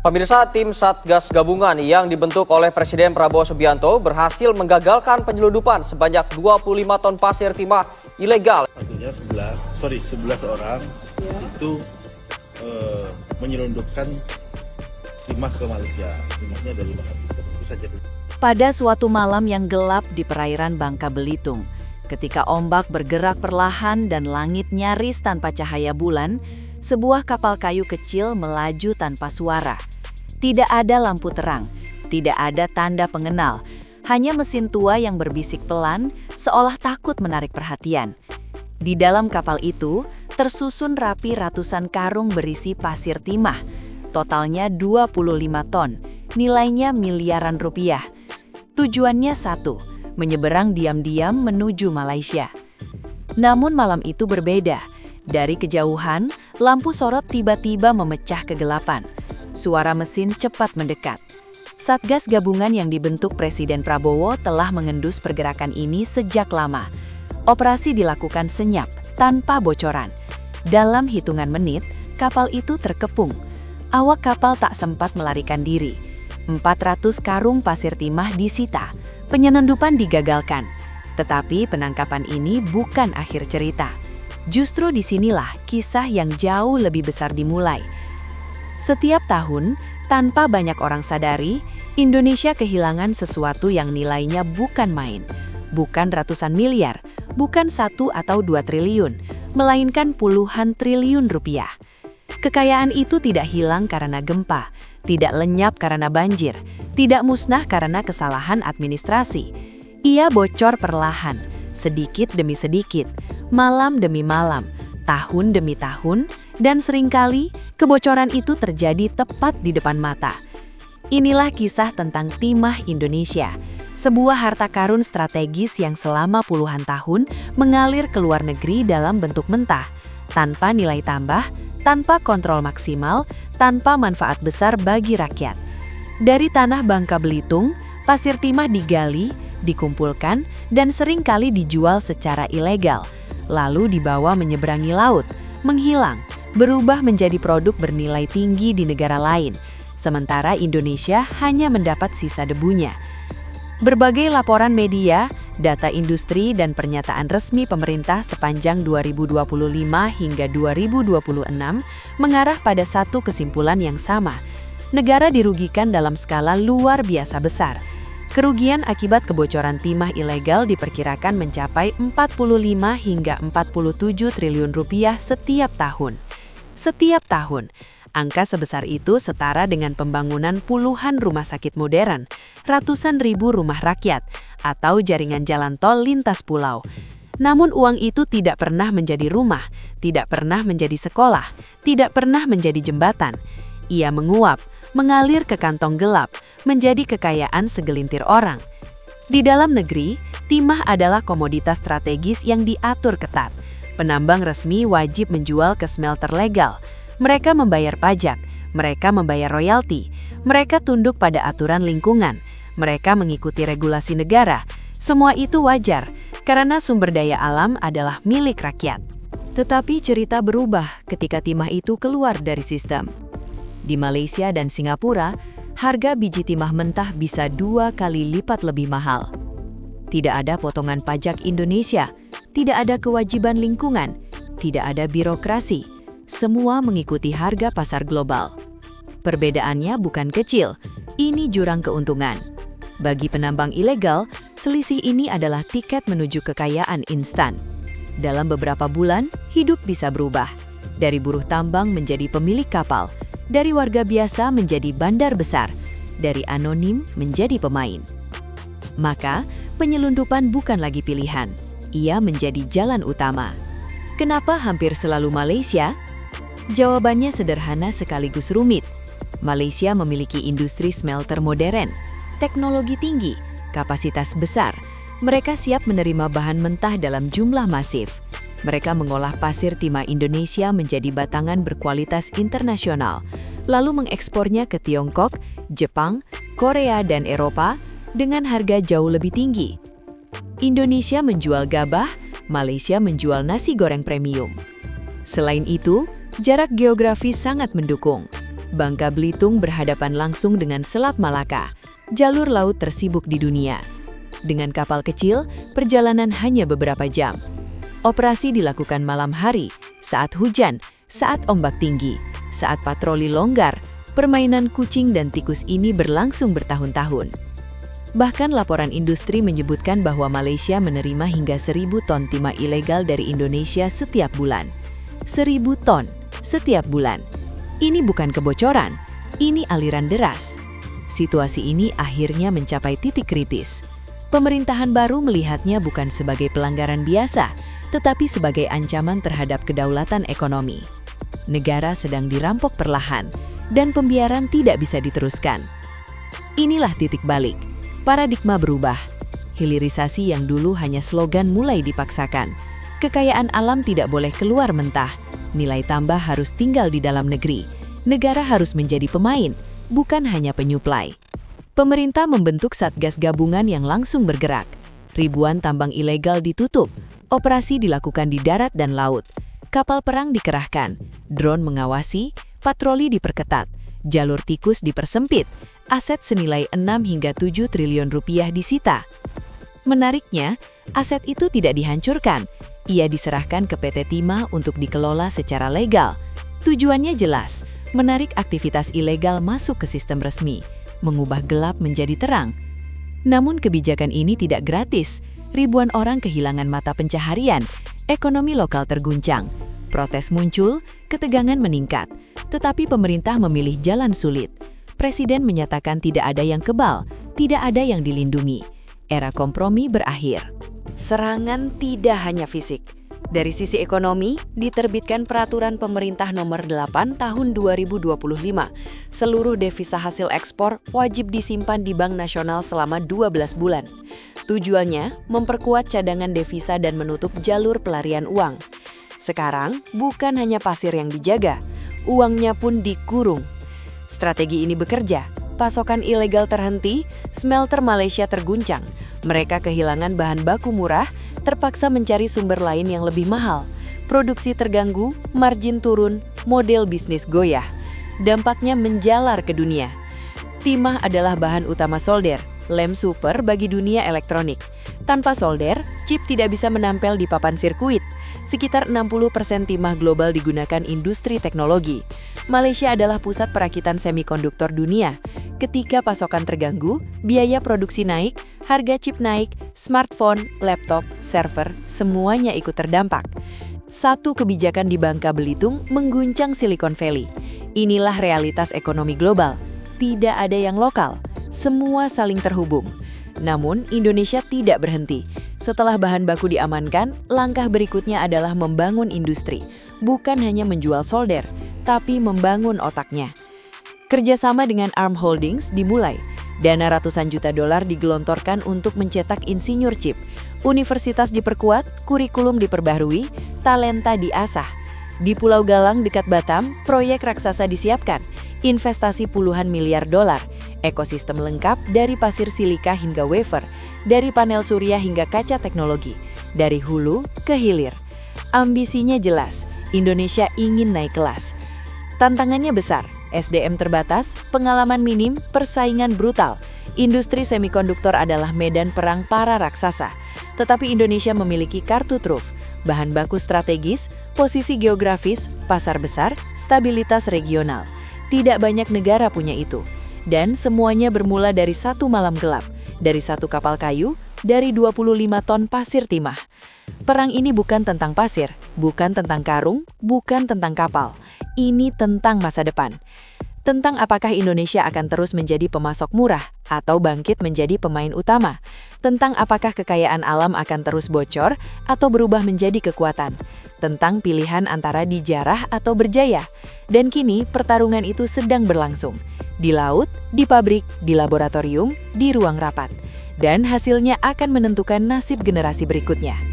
Pemirsa, tim Satgas Gabungan yang dibentuk oleh Presiden Prabowo Subianto berhasil menggagalkan penyelundupan sebanyak 25 ton pasir timah ilegal. Tentunya 11 orang itu menyelundupkan timah ke Malaysia. Timahnya dari Malaysia. Itu saja. Pada suatu malam yang gelap di perairan Bangka Belitung, ketika ombak bergerak perlahan dan langit nyaris tanpa cahaya bulan, sebuah kapal kayu kecil melaju tanpa suara. Tidak ada lampu terang, tidak ada tanda pengenal, hanya mesin tua yang berbisik pelan seolah takut menarik perhatian. Di dalam kapal itu tersusun rapi ratusan karung berisi pasir timah, totalnya 25 ton, nilainya miliaran rupiah. Tujuannya satu, menyeberang diam-diam menuju Malaysia. Namun malam itu berbeda. Dari kejauhan, lampu sorot tiba-tiba memecah kegelapan. Suara mesin cepat mendekat. Satgas Gabungan yang dibentuk Presiden Prabowo telah mengendus pergerakan ini sejak lama. Operasi dilakukan senyap, tanpa bocoran. Dalam hitungan menit, kapal itu terkepung. Awak kapal tak sempat melarikan diri. 400 karung pasir timah disita. Penyelundupan digagalkan. Tetapi penangkapan ini bukan akhir cerita. Justru disinilah kisah yang jauh lebih besar dimulai. Setiap tahun, tanpa banyak orang sadari, Indonesia kehilangan sesuatu yang nilainya bukan main. Bukan ratusan miliar, bukan 1 atau 2 triliun, melainkan puluhan triliun rupiah. Kekayaan itu tidak hilang karena gempa, tidak lenyap karena banjir, tidak musnah karena kesalahan administrasi. Ia bocor perlahan, sedikit demi sedikit, malam demi malam, tahun demi tahun, dan seringkali kebocoran itu terjadi tepat di depan mata. Inilah kisah tentang timah Indonesia, sebuah harta karun strategis yang selama puluhan tahun mengalir ke luar negeri dalam bentuk mentah, tanpa nilai tambah, tanpa kontrol maksimal, tanpa manfaat besar bagi rakyat. Dari tanah Bangka Belitung, pasir timah digali, dikumpulkan, dan seringkali dijual secara ilegal, lalu dibawa menyeberangi laut, menghilang, berubah menjadi produk bernilai tinggi di negara lain, sementara Indonesia hanya mendapat sisa debunya. Berbagai laporan media, data industri, dan pernyataan resmi pemerintah sepanjang 2025 hingga 2026 mengarah pada satu kesimpulan yang sama. Negara dirugikan dalam skala luar biasa besar. Kerugian akibat kebocoran timah ilegal diperkirakan mencapai 45 hingga 47 triliun rupiah setiap tahun. Setiap tahun, angka sebesar itu setara dengan pembangunan puluhan rumah sakit modern, ratusan ribu rumah rakyat, atau jaringan jalan tol lintas pulau. Namun uang itu tidak pernah menjadi rumah, tidak pernah menjadi sekolah, tidak pernah menjadi jembatan. Ia menguap, mengalir ke kantong gelap, menjadi kekayaan segelintir orang. Di dalam negeri, timah adalah komoditas strategis yang diatur ketat. Penambang resmi wajib menjual ke smelter legal. Mereka membayar pajak, mereka membayar royalti, mereka tunduk pada aturan lingkungan, mereka mengikuti regulasi negara. Semua itu wajar, karena sumber daya alam adalah milik rakyat. Tetapi cerita berubah ketika timah itu keluar dari sistem. Di Malaysia dan Singapura, harga biji timah mentah bisa 2 kali lipat lebih mahal. Tidak ada potongan pajak Indonesia, tidak ada kewajiban lingkungan, tidak ada birokrasi. Semua mengikuti harga pasar global. Perbedaannya bukan kecil, ini jurang keuntungan. Bagi penambang ilegal, selisih ini adalah tiket menuju kekayaan instan. Dalam beberapa bulan, hidup bisa berubah. Dari buruh tambang menjadi pemilik kapal, dari warga biasa menjadi bandar besar, dari anonim menjadi pemain. Maka, penyelundupan bukan lagi pilihan. Ia menjadi jalan utama. Kenapa hampir selalu Malaysia? Jawabannya sederhana sekaligus rumit. Malaysia memiliki industri smelter modern, teknologi tinggi, kapasitas besar. Mereka siap menerima bahan mentah dalam jumlah masif. Mereka mengolah pasir timah Indonesia menjadi batangan berkualitas internasional, lalu mengekspornya ke Tiongkok, Jepang, Korea, dan Eropa dengan harga jauh lebih tinggi. Indonesia menjual gabah, Malaysia menjual nasi goreng premium. Selain itu, jarak geografis sangat mendukung. Bangka Belitung berhadapan langsung dengan Selat Malaka, jalur laut tersibuk di dunia. Dengan kapal kecil, perjalanan hanya beberapa jam. Operasi dilakukan malam hari, saat hujan, saat ombak tinggi, saat patroli longgar. Permainan kucing dan tikus ini berlangsung bertahun-tahun. Bahkan laporan industri menyebutkan bahwa Malaysia menerima hingga 1.000 ton timah ilegal dari Indonesia setiap bulan. 1.000 ton setiap bulan. Ini bukan kebocoran, ini aliran deras. Situasi ini akhirnya mencapai titik kritis. Pemerintahan baru melihatnya bukan sebagai pelanggaran biasa, tetapi sebagai ancaman terhadap kedaulatan ekonomi. Negara sedang dirampok perlahan, dan pembiaran tidak bisa diteruskan. Inilah titik balik. Paradigma berubah. Hilirisasi yang dulu hanya slogan mulai dipaksakan. Kekayaan alam tidak boleh keluar mentah. Nilai tambah harus tinggal di dalam negeri. Negara harus menjadi pemain, bukan hanya penyuplai. Pemerintah membentuk Satgas Gabungan yang langsung bergerak. Ribuan tambang ilegal ditutup. Operasi dilakukan di darat dan laut. Kapal perang dikerahkan. Drone mengawasi. Patroli diperketat, jalur tikus dipersempit, aset senilai 6 hingga 7 triliun rupiah disita. Menariknya, aset itu tidak dihancurkan, ia diserahkan ke PT Timah untuk dikelola secara legal. Tujuannya jelas, menarik aktivitas ilegal masuk ke sistem resmi, mengubah gelap menjadi terang. Namun kebijakan ini tidak gratis, ribuan orang kehilangan mata pencaharian, ekonomi lokal terguncang, protes muncul, ketegangan meningkat. Tetapi pemerintah memilih jalan sulit. Presiden menyatakan tidak ada yang kebal, tidak ada yang dilindungi. Era kompromi berakhir. Serangan tidak hanya fisik. Dari sisi ekonomi, diterbitkan Peraturan Pemerintah Nomor 8 Tahun 2025. Seluruh devisa hasil ekspor wajib disimpan di Bank Nasional selama 12 bulan. Tujuannya, memperkuat cadangan devisa dan menutup jalur pelarian uang. Sekarang, bukan hanya pasir yang dijaga, uangnya pun dikurung. Strategi ini bekerja. Pasokan ilegal terhenti, smelter Malaysia terguncang. Mereka kehilangan bahan baku murah, terpaksa mencari sumber lain yang lebih mahal. Produksi terganggu, margin turun, model bisnis goyah. Dampaknya menjalar ke dunia. Timah adalah bahan utama solder, lem super bagi dunia elektronik. Tanpa solder, chip tidak bisa menempel di papan sirkuit. Sekitar 60% timah global digunakan industri teknologi. Malaysia adalah pusat perakitan semikonduktor dunia. Ketika pasokan terganggu, biaya produksi naik, harga chip naik, smartphone, laptop, server, semuanya ikut terdampak. Satu kebijakan di Bangka Belitung mengguncang Silicon Valley. Inilah realitas ekonomi global. Tidak ada yang lokal, semua saling terhubung. Namun, Indonesia tidak berhenti. Setelah bahan baku diamankan, langkah berikutnya adalah membangun industri. Bukan hanya menjual solder, tapi membangun otaknya. Kerjasama dengan ARM Holdings dimulai. Dana ratusan juta dolar digelontorkan untuk mencetak insinyur chip. Universitas diperkuat, kurikulum diperbaharui, talenta diasah. Di Pulau Galang dekat Batam, proyek raksasa disiapkan. Investasi puluhan miliar dolar. Ekosistem lengkap dari pasir silika hingga wafer, dari panel surya hingga kaca teknologi, dari hulu ke hilir. Ambisinya jelas, Indonesia ingin naik kelas. Tantangannya besar, SDM terbatas, pengalaman minim, persaingan brutal. Industri semikonduktor adalah medan perang para raksasa. Tetapi Indonesia memiliki kartu truf, bahan baku strategis, posisi geografis, pasar besar, stabilitas regional. Tidak banyak negara punya itu. Dan semuanya bermula dari satu malam gelap, dari satu kapal kayu, dari 25 ton pasir timah. Perang ini bukan tentang pasir, bukan tentang karung, bukan tentang kapal. Ini tentang masa depan. Tentang apakah Indonesia akan terus menjadi pemasok murah atau bangkit menjadi pemain utama. Tentang apakah kekayaan alam akan terus bocor atau berubah menjadi kekuatan. Tentang pilihan antara dijarah atau berjaya. Dan kini pertarungan itu sedang berlangsung. Di laut, di pabrik, di laboratorium, di ruang rapat. Dan hasilnya akan menentukan nasib generasi berikutnya.